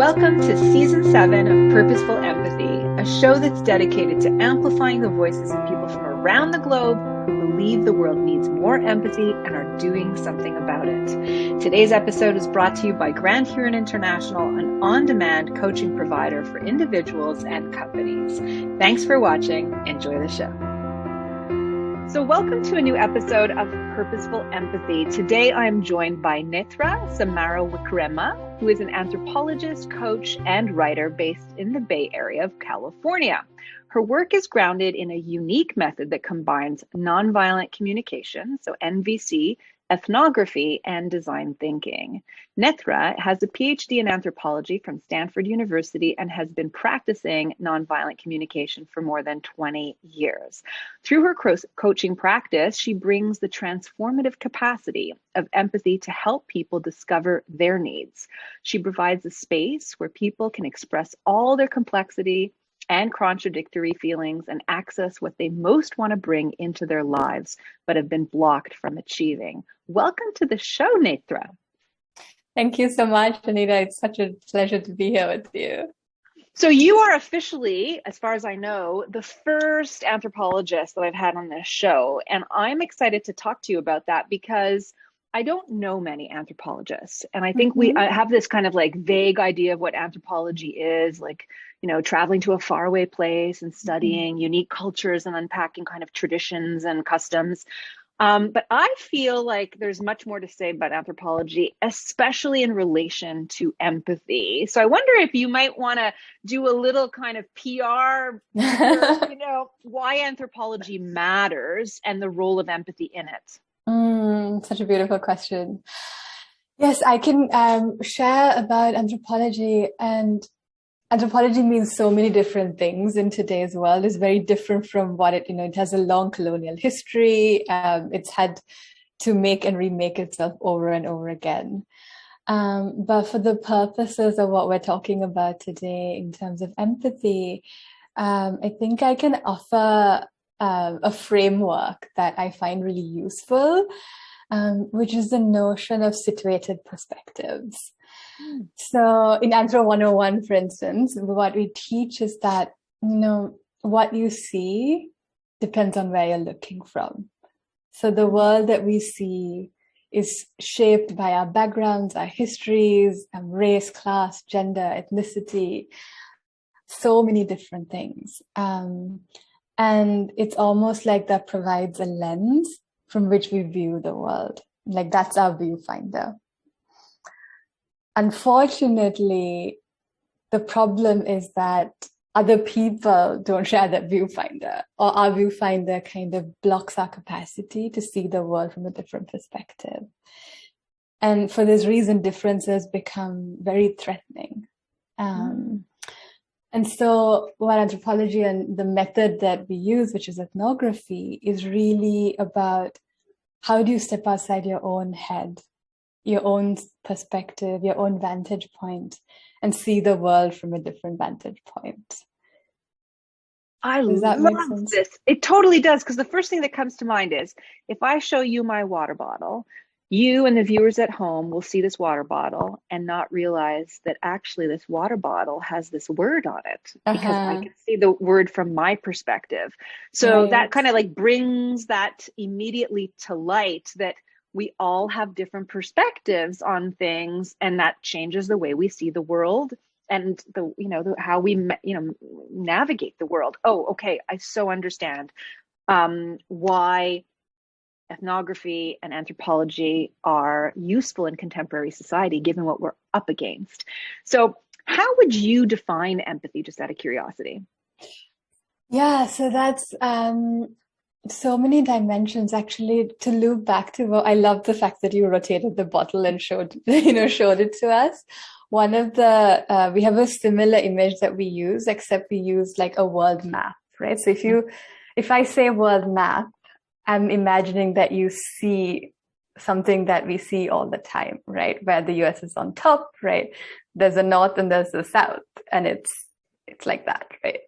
Welcome to Season 7 of Purposeful Empathy, a show that's dedicated to amplifying the voices of people from around the globe who believe the world needs more empathy and are doing something about it. Today's episode is brought to you by Grand Huron International, an on-demand coaching provider for individuals and companies. Thanks for watching. Enjoy the show. So welcome to a new episode of Purposeful Empathy. Today I'm joined by Nethra Samarawickrema, who is an anthropologist, coach, and writer based in the Bay Area of California. Her work is grounded in a unique method that combines nonviolent communication, so NVC, ethnography, and design thinking. Nethra has a PhD in anthropology from Stanford University and has been practicing nonviolent communication for more than 20 years. Through her coaching practice, she brings the transformative capacity of empathy to help people discover their needs. She provides a space where people can express all their complexity and contradictory feelings and access what they most want to bring into their lives, but have been blocked from achieving. Welcome to the show, Nethra. Thank you so much, Anita. It's such a pleasure to be here with you. So you are officially, as far as I know, the first anthropologist that I've had on this show. And I'm excited to talk to you about that because I don't know many anthropologists. And I think we have this kind of like vague idea of what anthropology is, like, you know, traveling to a faraway place and studying unique cultures and unpacking kind of traditions and customs. But I feel like there's much more to say about anthropology, especially in relation to empathy. So I wonder if you might want to do a little kind of PR, you know, why anthropology matters and the role of empathy in it. Such a beautiful question. Yes, I can share about anthropology. And anthropology means so many different things in today's world. It's very different from what it has a long colonial history. It's had to make and remake itself over and over again. But for the purposes of what we're talking about today in terms of empathy, I think I can offer a framework that I find really useful, which is the notion of situated perspectives. So in Anthro 101, for instance, what we teach is that, you know, what you see depends on where you're looking from. So the world that we see is shaped by our backgrounds, our histories, race, class, gender, ethnicity, so many different things. And it's almost like that provides a lens from which we view the world. Like that's our viewfinder. Unfortunately, the problem is that other people don't share that viewfinder, or our viewfinder kind of blocks our capacity to see the world from a different perspective. And for this reason, differences become very threatening. And so what anthropology and the method that we use, which is ethnography, is really about how do you step outside your own head, your own perspective, your own vantage point, and see the world from a different vantage point. Does that love make sense? This. It totally does, because the first thing that comes to mind is if I show you my water bottle, you and the viewers at home will see this water bottle and not realize that actually this water bottle has this word on it because I can see the word from my perspective. So that kind of like brings that immediately to light that we all have different perspectives on things, and that changes the way we see the world and how we navigate the world. Oh, okay, I so understand why ethnography and anthropology are useful in contemporary society, given what we're up against. So how would you define empathy, just out of curiosity? Yeah, so that's so many dimensions. Actually, to loop back to I love the fact that you rotated the bottle and showed it to us. One of the we have a similar image that we use, except we use like a world map, right? So if I say world map, I'm imagining that you see something that we see all the time, right? Where the US is on top, right? There's a north and there's the south, and it's like that, right?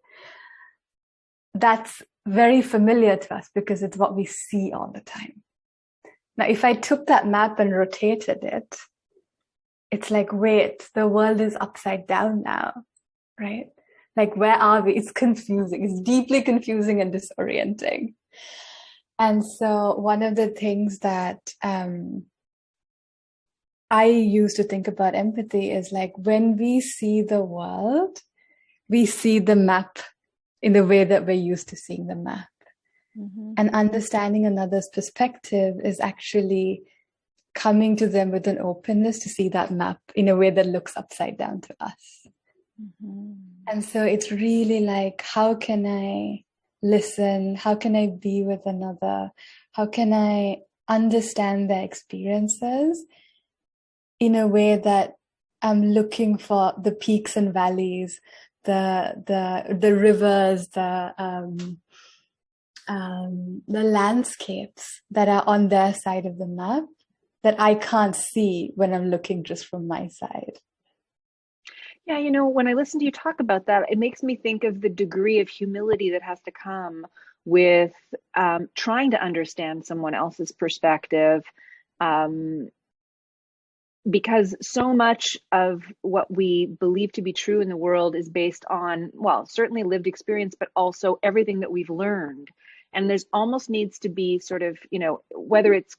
That's very familiar to us because it's what we see all the time. Now, if I took that map and rotated it, it's like, wait, the world is upside down now, right? Like, where are we? It's confusing. It's deeply confusing and disorienting. And so one of the things that I used to think about empathy is like, when we see the world, we see the map in the way that we're used to seeing the map. Mm-hmm. And understanding another's perspective is actually coming to them with an openness to see that map in a way that looks upside down to us. Mm-hmm. And so it's really like, how can I listen? How can I be with another? How can I understand their experiences in a way that I'm looking for the peaks and valleys, the rivers, the landscapes that are on their side of the map that I can't see when I'm looking just from my side. Yeah, you know, when I listen to you talk about that, it makes me think of the degree of humility that has to come with trying to understand someone else's perspective, because so much of what we believe to be true in the world is based on, well, certainly lived experience, but also everything that we've learned. And there's almost needs to be sort of, you know, whether it's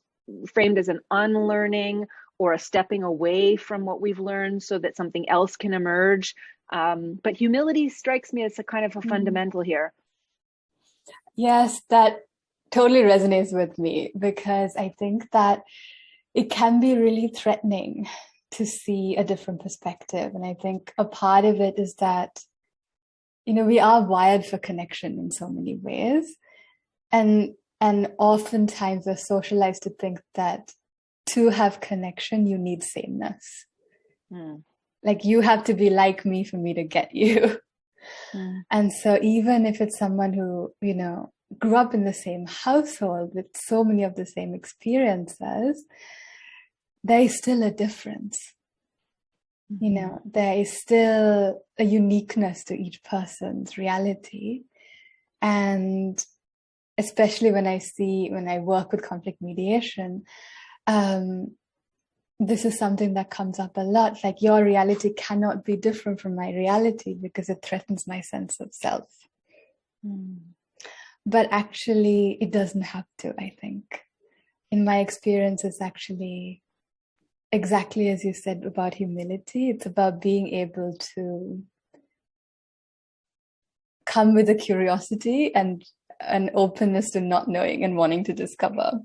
framed as an unlearning or a stepping away from what we've learned so that something else can emerge. But humility strikes me as a kind of a fundamental here. Yes, that totally resonates with me, because I think that it can be really threatening to see a different perspective. And I think a part of it is that, you know, we are wired for connection in so many ways. And oftentimes we're socialized to think that to have connection, you need sameness. Like, you have to be like me for me to get you. And so even if it's someone who, you know, grew up in the same household with so many of the same experiences, there is still a difference. You know, there is still a uniqueness to each person's reality. And especially when I work with conflict mediation, this is something that comes up a lot. Like, your reality cannot be different from my reality because it threatens my sense of self. But actually, it doesn't have to, I think. In my experience, it's actually exactly as you said about humility. It's about being able to come with a curiosity and an openness to not knowing and wanting to discover.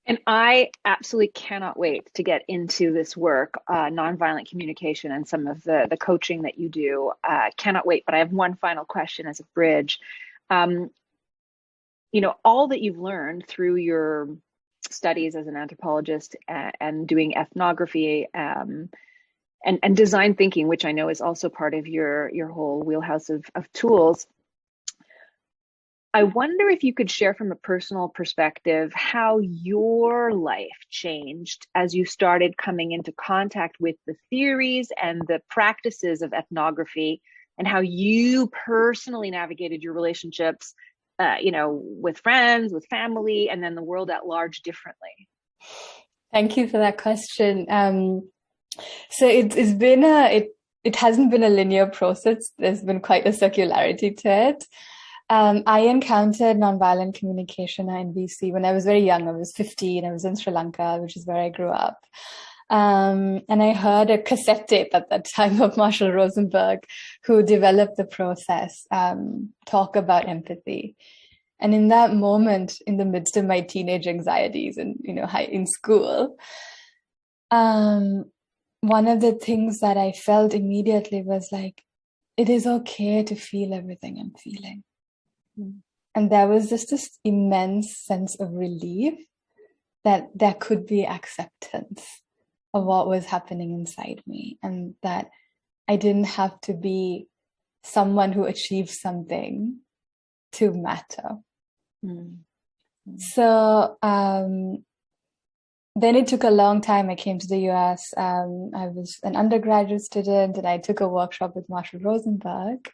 And I absolutely cannot wait to get into this work, nonviolent communication, and some of the coaching that you do. Cannot wait. But I have one final question as a bridge. You know, all that you've learned through your studies as an anthropologist and doing ethnography and design thinking, which I know is also part of your whole wheelhouse of tools. I wonder if you could share from a personal perspective how your life changed as you started coming into contact with the theories and the practices of ethnography, and how you personally navigated your relationships, you know, with friends, with family, and then the world at large differently. Thank you for that question. So it's been it hasn't been a linear process. There's been quite a circularity to it. I encountered nonviolent communication in BC when I was very young. I was 15. I was in Sri Lanka, which is where I grew up. And I heard a cassette tape at that time of Marshall Rosenberg, who developed the process, talk about empathy. And in that moment, in the midst of my teenage anxieties and, you know, in school, one of the things that I felt immediately was like, it is okay to feel everything I'm feeling. And there was just this immense sense of relief that there could be acceptance of what was happening inside me, and that I didn't have to be someone who achieved something to matter. So then it took a long time. I came to the US. I was an undergraduate student, and I took a workshop with Marshall Rosenberg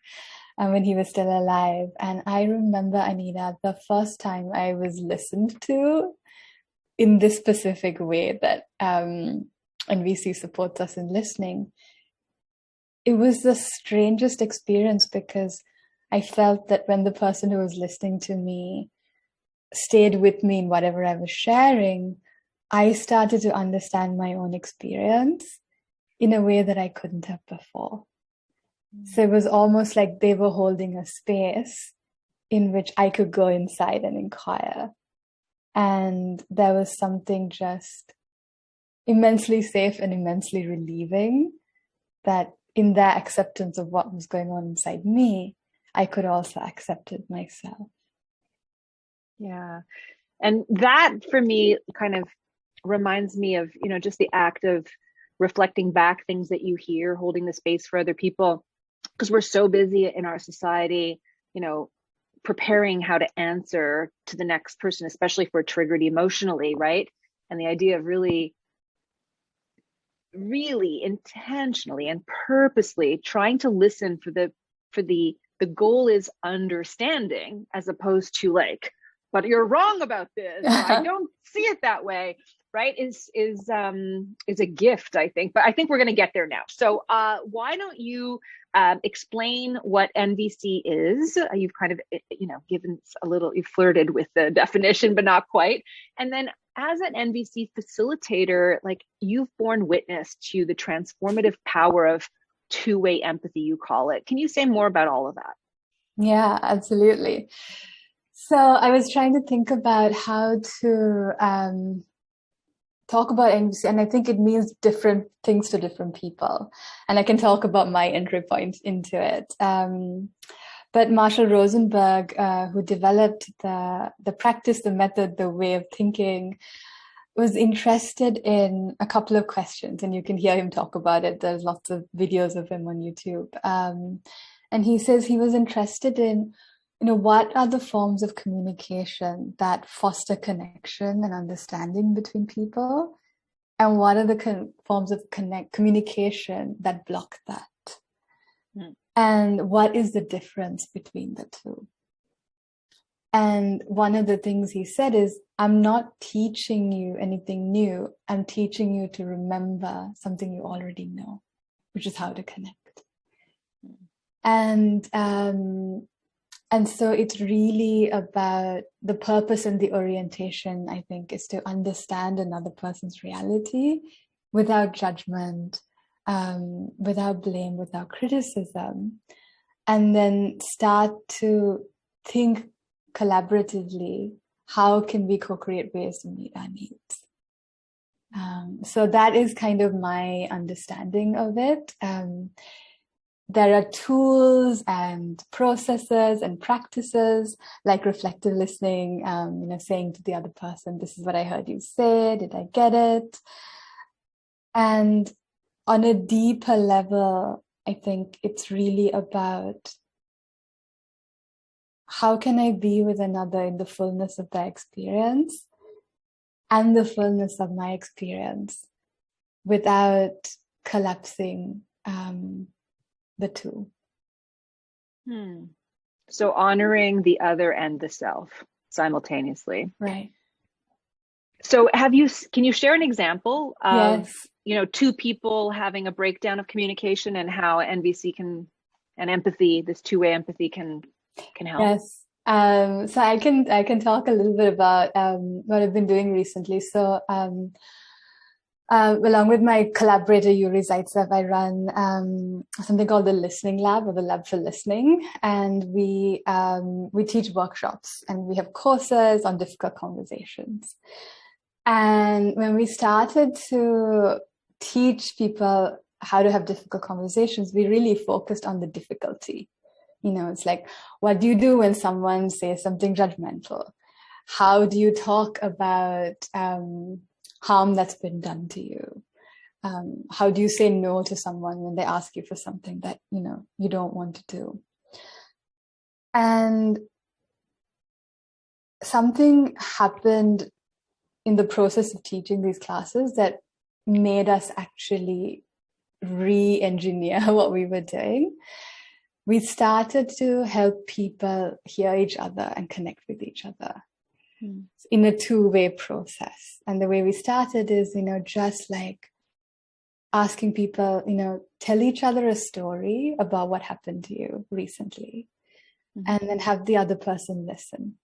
when he was still alive. And I remember, Anita, the first time I was listened to in this specific way, that NVC supports us in listening. It was the strangest experience because I felt that when the person who was listening to me stayed with me in whatever I was sharing, I started to understand my own experience in a way that I couldn't have before. So it was almost like they were holding a space in which I could go inside and inquire. And there was something just immensely safe and immensely relieving that in their acceptance of what was going on inside me, I could also accept it myself. Yeah. And that for me kind of reminds me of, just the act of reflecting back things that you hear, holding the space for other people, because we're so busy in our society, preparing how to answer to the next person, especially if we're triggered emotionally, right? And the idea of really intentionally and purposely trying to listen for the goal is understanding, as opposed to like, but you're wrong about this. I don't see it that way, right? Is a gift, I think. But I think we're going to get there now. So why don't you explain what NVC is? You've kind of, given a little, you flirted with the definition, but not quite. And then as an NVC facilitator, like, you've borne witness to the transformative power of two-way empathy, you call it. Can you say more about all of that? Yeah, absolutely. So I was trying to think about how to talk about NVC, and I think it means different things to different people. And I can talk about my entry point into it. But Marshall Rosenberg, who developed the practice, the method, the way of thinking, was interested in a couple of questions, and you can hear him talk about it. There's lots of videos of him on YouTube. And he says he was interested in, what are the forms of communication that foster connection and understanding between people? And what are the forms of communication that block that? Mm. And what is the difference between the two? And one of the things he said is, I'm not teaching you anything new. I'm teaching you to remember something you already know, which is how to connect. And so it's really about the purpose and the orientation, I think, is to understand another person's reality without judgment, without blame, without criticism, and then start to think collaboratively, how can we co-create ways to meet our needs? So that is kind of my understanding of it. There are tools and processes and practices like reflective listening, saying to the other person, this is what I heard you say, did I get it? And on a deeper level, I think it's really about, how can I be with another in the fullness of their experience and the fullness of my experience without collapsing the two. So honoring the other and the self simultaneously. Right. So can you share an example of, yes. Two people having a breakdown of communication and how NVC and empathy, this two-way empathy can help? Yes. So I can talk a little bit about what I've been doing recently. So along with my collaborator Yuri Zaitsev, I run something called the Listening Lab, or the Lab for Listening, and we teach workshops and we have courses on difficult conversations. And when we started to teach people how to have difficult conversations, we really focused on the difficulty. It's like, what do you do when someone says something judgmental? How do you talk about harm that's been done to you? How do you say no to someone when they ask you for something that, you don't want to do? And something happened in the process of teaching these classes that made us actually re-engineer what we were doing. We started to help people hear each other and connect with each other in a two-way process. And the way we started is, just like asking people, tell each other a story about what happened to you recently, and then have the other person listen.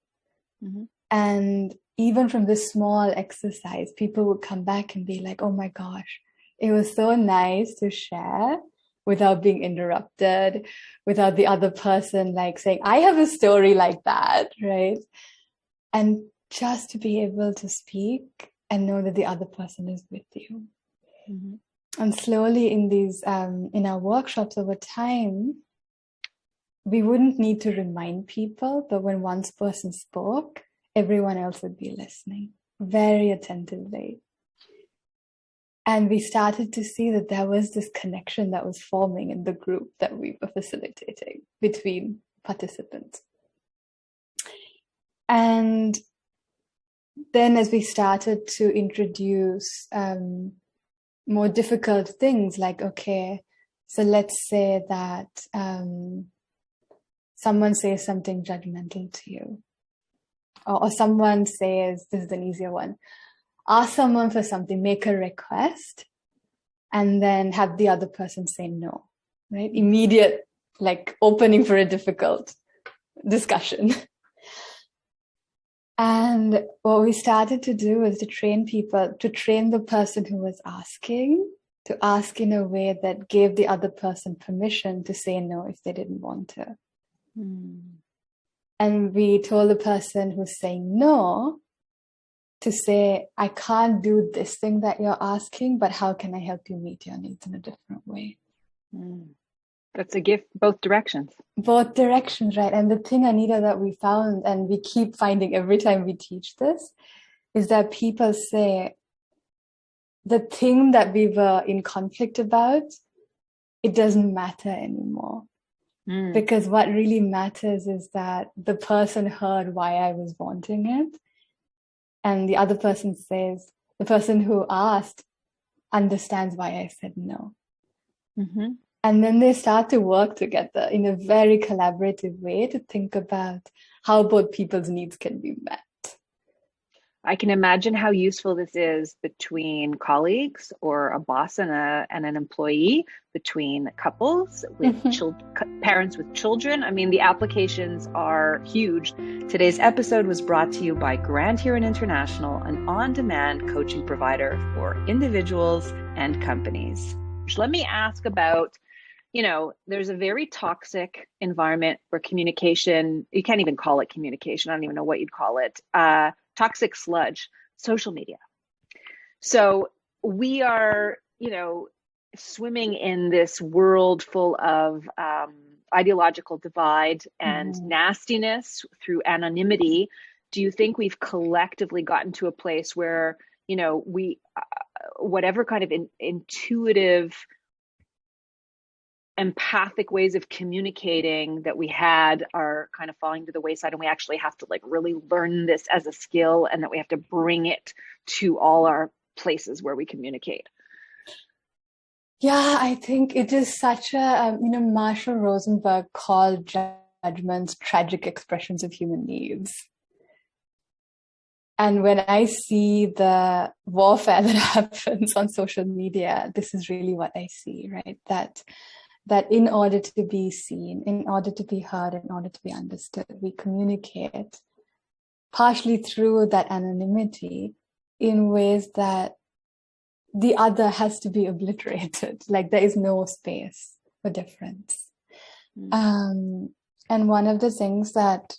And even from this small exercise, people would come back and be like, oh my gosh, it was so nice to share without being interrupted, without the other person like saying, I have a story like that, right? And just to be able to speak and know that the other person is with you. And slowly in these, in our workshops over time, we wouldn't need to remind people, but when one person spoke, everyone else would be listening very attentively. And we started to see that there was this connection that was forming in the group that we were facilitating between participants. And then as we started to introduce more difficult things, like, okay, so let's say that someone says something judgmental to you, or someone says, this is an easier one, ask someone for something, make a request, and then have the other person say no, right? Immediate, like, opening for a difficult discussion. And what we started to do was to train people, to train the person who was asking, to ask in a way that gave the other person permission to say no if they didn't want to. And we told the person who's saying no to say, I can't do this thing that you're asking, but how can I help you meet your needs in a different way? That's a gift, both directions. Both directions, right? And the thing, Anita, that we found, and we keep finding every time we teach this, is that people say the thing that we were in conflict about, it doesn't matter anymore. Because what really matters is that the person heard why I was wanting it. And the other person says, the person who asked understands why I said no. And then they start to work together in a very collaborative way to think about how both people's needs can be met. I can imagine how useful this is between colleagues, or a boss and an employee, between couples, with parents with children. I mean, the applications are huge. Today's episode was brought to you by Grand Huron International, an on-demand coaching provider for individuals and companies. Let me ask about, there's a very toxic environment where communication, you can't even call it communication. I don't even know what you'd call it. Toxic sludge, social media. So we are, swimming in this world full of ideological divide and nastiness through anonymity. Do you think we've collectively gotten to a place where, we, whatever kind of intuitive, empathic ways of communicating that we had are kind of falling to the wayside, and we actually have to really learn this as a skill, and that we have to bring it to all our places where we communicate? Yeah, I think it is such a, Marshall Rosenberg called judgments tragic expressions of human needs. And when I see the warfare that happens on social media, this is really what I see, right? That in order to be seen, in order to be heard, in order to be understood, we communicate partially through that anonymity in ways that the other has to be obliterated. Like, there is no space for difference. And one of the things that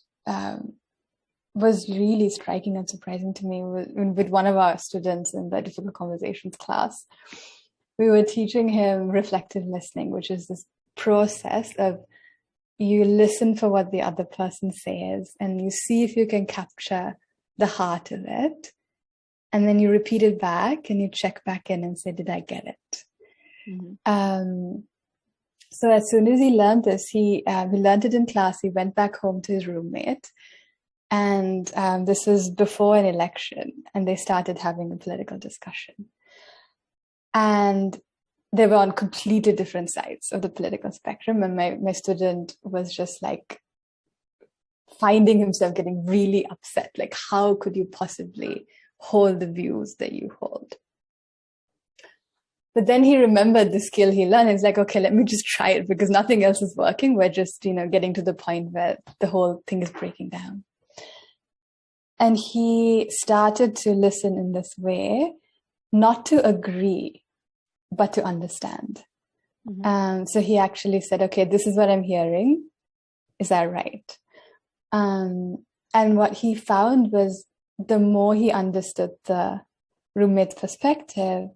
was really striking and surprising to me was with one of our students in the difficult conversations class. We were teaching him reflective listening, which is this process of you listen for what the other person says and you see if you can capture the heart of it. And then you repeat it back and you check back in and say, did I get it? So as soon as he learned this, he learned it in class. He went back home to his roommate. And this was before an election. And they started having a political discussion. And they were on completely different sides of the political spectrum. And my student was just finding himself getting really upset. Like, how could you possibly hold the views that you hold? But then he remembered the skill he learned. He's like, okay, let me just try it because nothing else is working. We're just, getting to the point where the whole thing is breaking down. And he started to listen in this way, not to agree, but to understand. Mm-hmm. So he actually said, okay, this is what I'm hearing. Is that right? And what he found was the more he understood the roommate's perspective,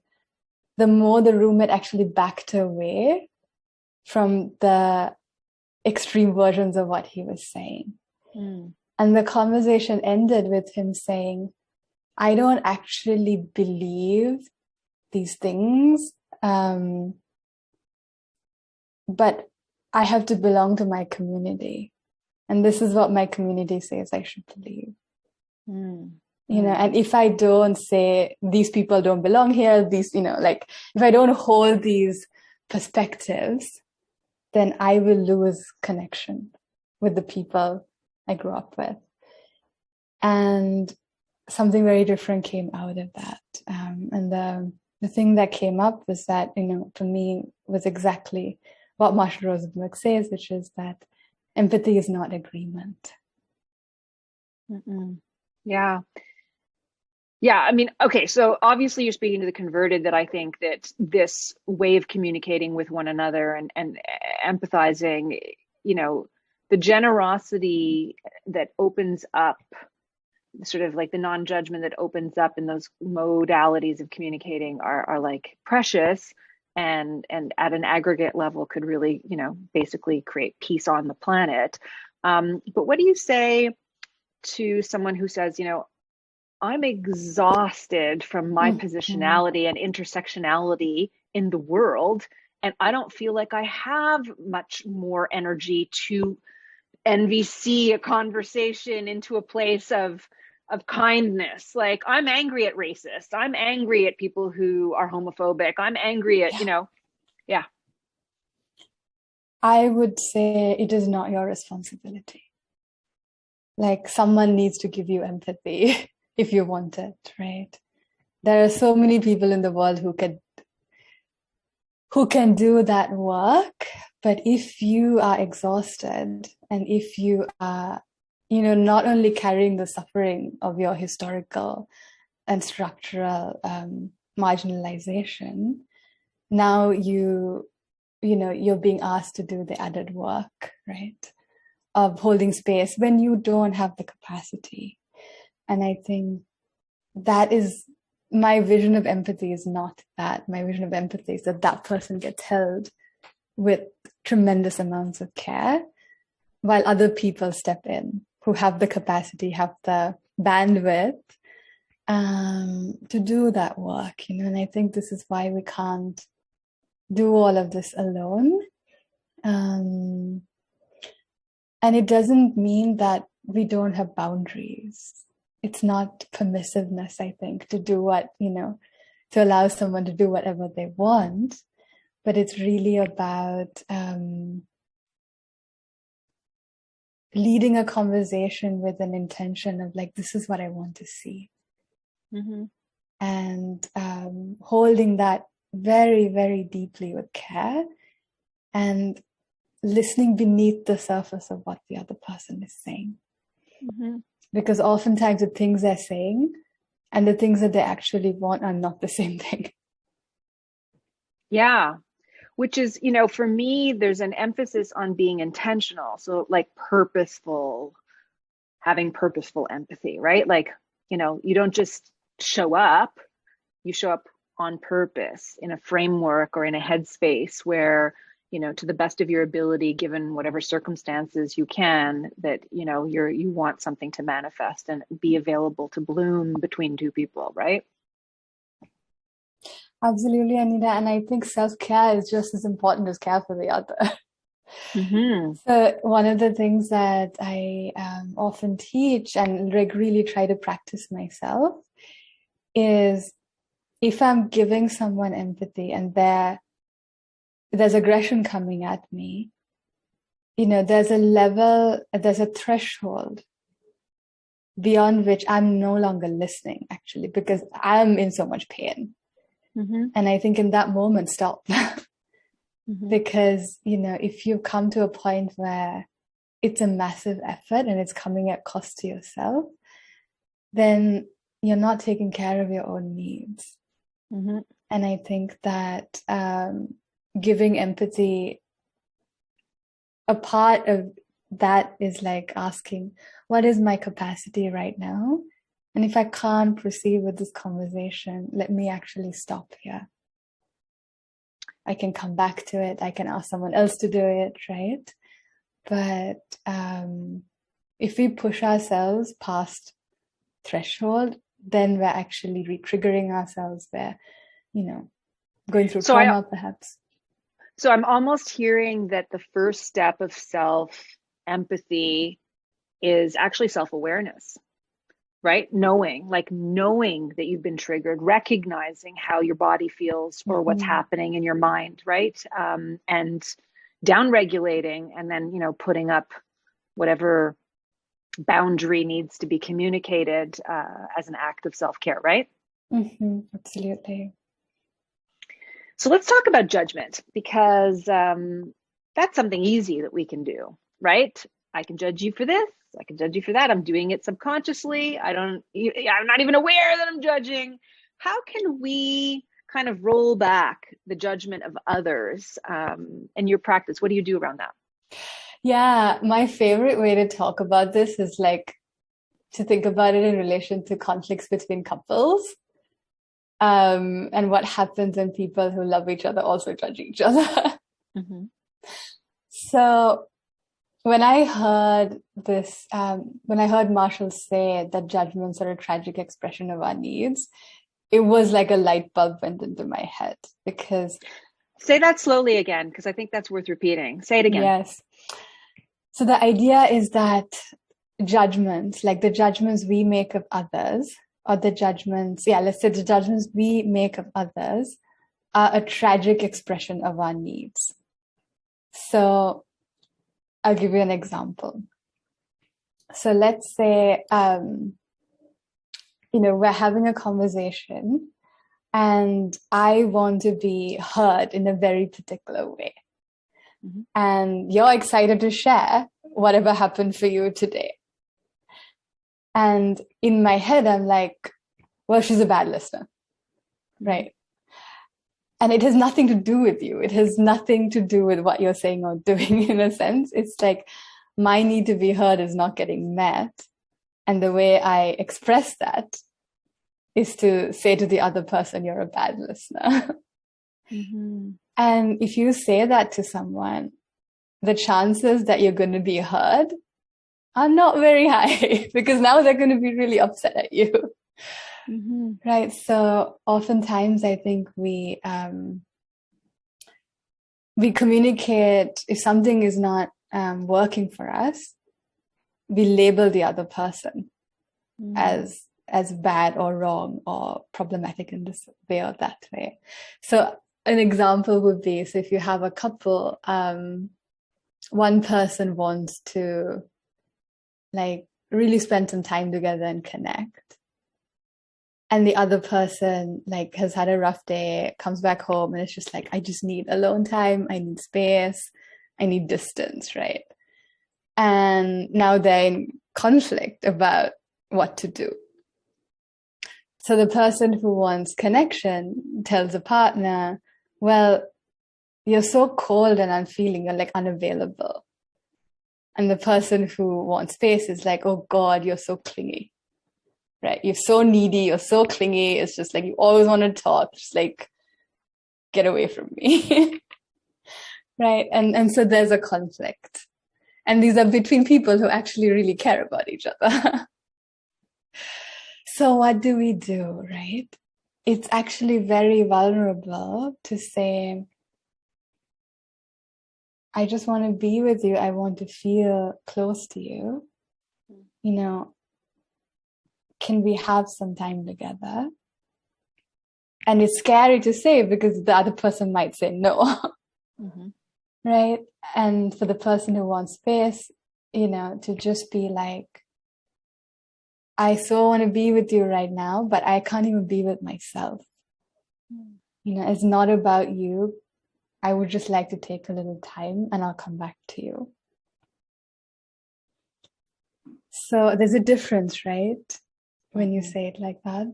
the more the roommate actually backed away from the extreme versions of what he was saying. And the conversation ended with him saying, I don't actually believe these things, but I have to belong to my community. And this is what my community says I should believe. And if I don't say these people don't belong here, these, if I don't hold these perspectives, then I will lose connection with the people I grew up with. And something very different came out of that. And the thing that came up was that, for me, was exactly what Marshall Rosenberg says, which is that empathy is not agreement. Yeah. Yeah, I mean, okay, so obviously you're speaking to the converted, that I think that this way of communicating with one another and empathizing, the generosity that opens up, sort of like the non-judgment that opens up in those modalities of communicating are like precious, and at an aggregate level could really, basically create peace on the planet. But what do you say to someone who says, I'm exhausted from my positionality and intersectionality in the world, and I don't feel like I have much more energy to NVC a conversation into a place of kindness. Like, I'm angry at racists. I'm angry at people who are homophobic. I'm angry at, yeah. I would say it is not your responsibility. Like, someone needs to give you empathy. If you want it, right? There are so many people in the world who can do that work. But if you are exhausted, and if you are, not only carrying the suffering of your historical and structural marginalization, now you're being asked to do the added work, right? Of holding space when you don't have the capacity. And I think that is my vision of empathy. Is not that. My vision of empathy is that person gets held with tremendous amounts of care, while other people step in who have the capacity, have the bandwidth to do that work. And I think this is why we can't do all of this alone. And it doesn't mean that we don't have boundaries. It's not permissiveness, I think, to do what, to allow someone to do whatever they want, but it's really about leading a conversation with an intention of like, this is what I want to see. And holding that very, very deeply with care and listening beneath the surface of what the other person is saying. Because oftentimes the things they're saying and the things that they actually want are not the same thing. Yeah. Which is, for me, there's an emphasis on being intentional. So like purposeful, having purposeful empathy, right? Like, you don't just show up, you show up on purpose in a framework or in a headspace where, to the best of your ability, given whatever circumstances you can, that, you want something to manifest and be available to bloom between two people, right? Absolutely, Anita. And I think self-care is just as important as care for the other. So one of the things that I often teach and really try to practice myself is, if I'm giving someone empathy and there's aggression coming at me, there's a threshold beyond which I'm no longer listening, actually, because I'm in so much pain. Mm-hmm. And I think in that moment, stop. Mm-hmm. Because, if you come to a point where it's a massive effort and it's coming at cost to yourself, then you're not taking care of your own needs. Mm-hmm. And I think that giving empathy, a part of that is like asking, what is my capacity right now? And if I can't proceed with this conversation, let me actually stop here. I can come back to it. I can ask someone else to do it, right? But if we push ourselves past threshold, then we're actually re-triggering ourselves. We're, going through trauma, perhaps. So I'm almost hearing that the first step of self-empathy is actually self-awareness, right? Knowing that you've been triggered, recognizing how your body feels or what's happening in your mind, right? And down-regulating, and then, putting up whatever boundary needs to be communicated as an act of self-care, right? Absolutely. So let's talk about judgment, because that's something easy that we can do, right? I can judge you for this. I can judge you for that. I'm doing it subconsciously. I'm not even aware that I'm judging. How can we kind of roll back the judgment of others in your practice? What do you do around that? Yeah, my favorite way to talk about this is like to think about it in relation to conflicts between couples. And what happens when people who love each other also judge each other. So when I heard this, when I heard Marshall say that judgments are a tragic expression of our needs, it was like a light bulb went into my head. Because say that slowly again, because I think that's worth repeating. Say it again. Yes. So the idea is that judgments, like the judgments we make of others, or the judgments, let's say the judgments we make of others are a tragic expression of our needs. So I'll give you an example. So let's say, we're having a conversation and I want to be heard in a very particular way. And you're excited to share whatever happened for you today. And in my head, I'm like, well, she's a bad listener, right? And it has nothing to do with you. It has nothing to do with what you're saying or doing, in a sense. It's like my need to be heard is not getting met. And the way I express that is to say to the other person, you're a bad listener. And if you say that to someone, the chances that you're going to be heard are not very high, because now they're going to be really upset at you. Right. So oftentimes I think we communicate, if something is not working for us, we label the other person as bad or wrong or problematic in this way or that way. So an example would be, so if you have a couple, one person wants to like really spend some time together and connect. And the other person like has had a rough day, comes back home and it's just like, I just need alone time. I need space. I need distance, right? And now they're in conflict about what to do. So the person who wants connection tells a partner, well, you're so cold and unfeeling, you're like unavailable. And the person who wants space is like, oh God, you're so clingy, right? You're so needy, you're so clingy. It's just like, you always want to talk, just like, get away from me, right? And so there's a conflict. And these are between people who actually really care about each other. So what do we do, right? It's actually very vulnerable to say, I just want to be with you. I want to feel close to you. You know, can we have some time together? And it's scary to say because the other person might say no. Right? And for the person who wants space, you know, to just be like, I so want to be with you right now, but I can't even be with myself. It's not about you. I would just like to take a little time and I'll come back to you. So there's a difference, right? When you say it like that.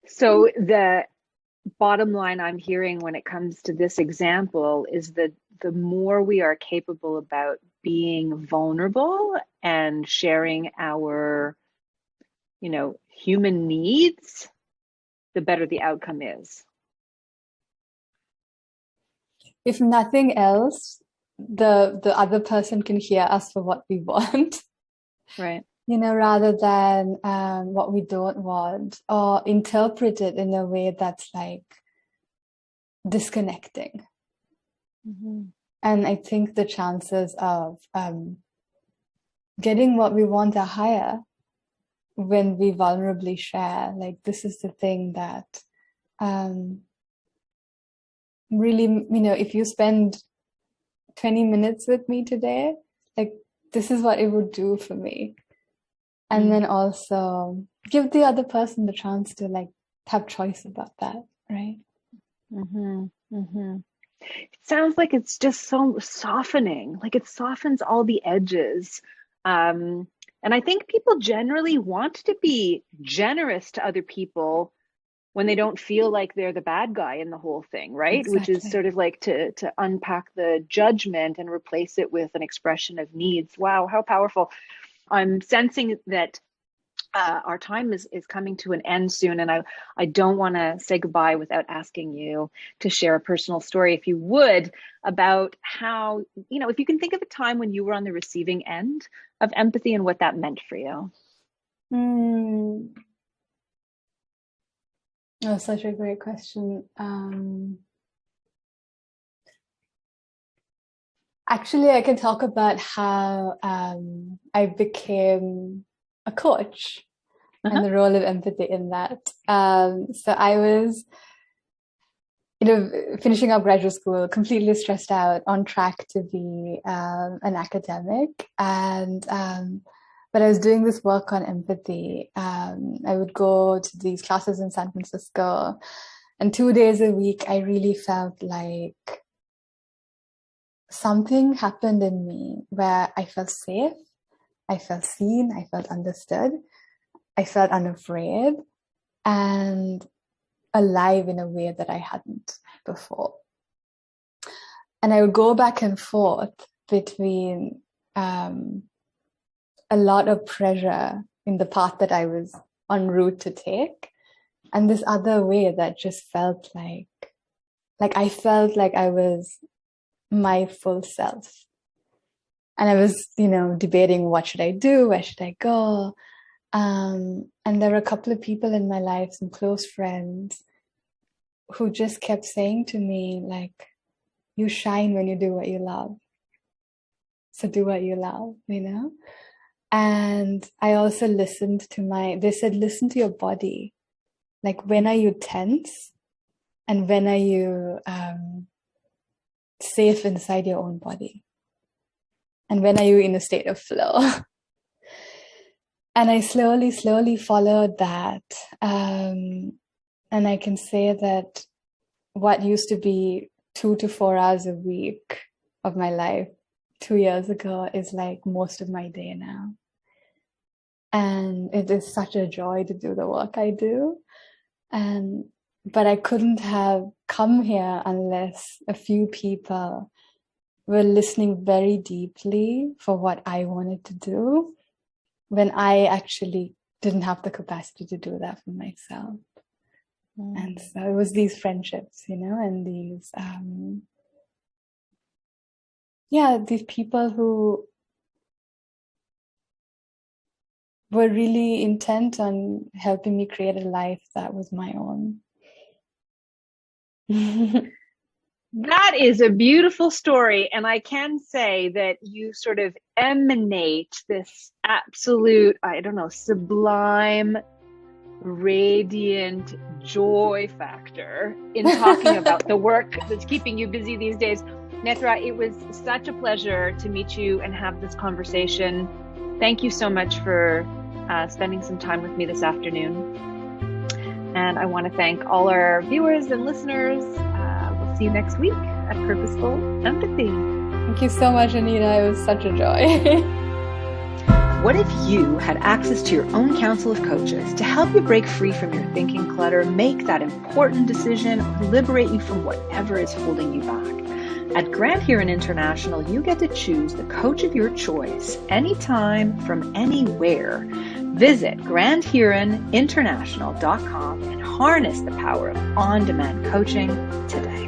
So the bottom line I'm hearing when it comes to this example is that the more we are capable about being vulnerable and sharing our, human needs, the better the outcome is. If nothing else, the other person can hear us for what we want. Right. Rather than what we don't want, or interpret it in a way that's like disconnecting. Mm-hmm. And I think the chances of getting what we want are higher when we vulnerably share, like, this is the thing that really, if you spend 20 minutes with me today, like, this is what it would do for me. And then also give the other person the chance to like have choice about that, right? Mm-hmm. Mm-hmm. It sounds like it's just so softening, like it softens all the edges. And I think people generally want to be generous to other people when they don't feel like they're the bad guy in the whole thing, right? Exactly. Which is sort of like to unpack the judgment and replace it with an expression of needs. Wow, how powerful. I'm sensing that our time is coming to an end soon, and I don't want to say goodbye without asking you to share a personal story, if you would, about how, if you can think of a time when you were on the receiving end of empathy and what that meant for you. Oh, such a great question. Actually, I can talk about how I became a coach and the role of empathy in that. So I was, finishing up graduate school, completely stressed out, on track to be an academic. But I was doing this work on empathy. I would go to these classes in San Francisco, and 2 days a week, I really felt like something happened in me where I felt safe, I felt seen, I felt understood, I felt unafraid and alive in a way that I hadn't before. And I would go back and forth between a lot of pressure in the path that I was en route to take, and this other way that just felt like I felt like I was my full self. And I was, debating, what should I do? Where should I go? And there were a couple of people in my life, some close friends, who just kept saying to me, like, you shine when you do what you love. So do what you love, And I also listened to they said, listen to your body. Like, when are you tense? And when are you safe inside your own body? And when are you in a state of flow? And I slowly followed that. And I can say that what used to be 2 to 4 hours a week of my life 2 years ago is like most of my day now. And it is such a joy to do the work I do. But I couldn't have come here unless a few people were listening very deeply for what I wanted to do, when I actually didn't have the capacity to do that for myself. And so it was these friendships, and these, these people who were really intent on helping me create a life that was my own. That is a beautiful story. And I can say that you sort of emanate this absolute, sublime, radiant joy factor in talking about the work that's keeping you busy these days. Nethra, it was such a pleasure to meet you and have this conversation. Thank you so much for spending some time with me this afternoon. And I want to thank all our viewers and listeners. We'll see you next week at Purposeful Empathy. Thank you so much, Anita. It was such a joy. What if you had access to your own council of coaches to help you break free from your thinking clutter, make that important decision, liberate you from whatever is holding you back? At Grant Huron International, you get to choose the coach of your choice, anytime, from anywhere. Visit grandhuroninternational.com and harness the power of on-demand coaching today.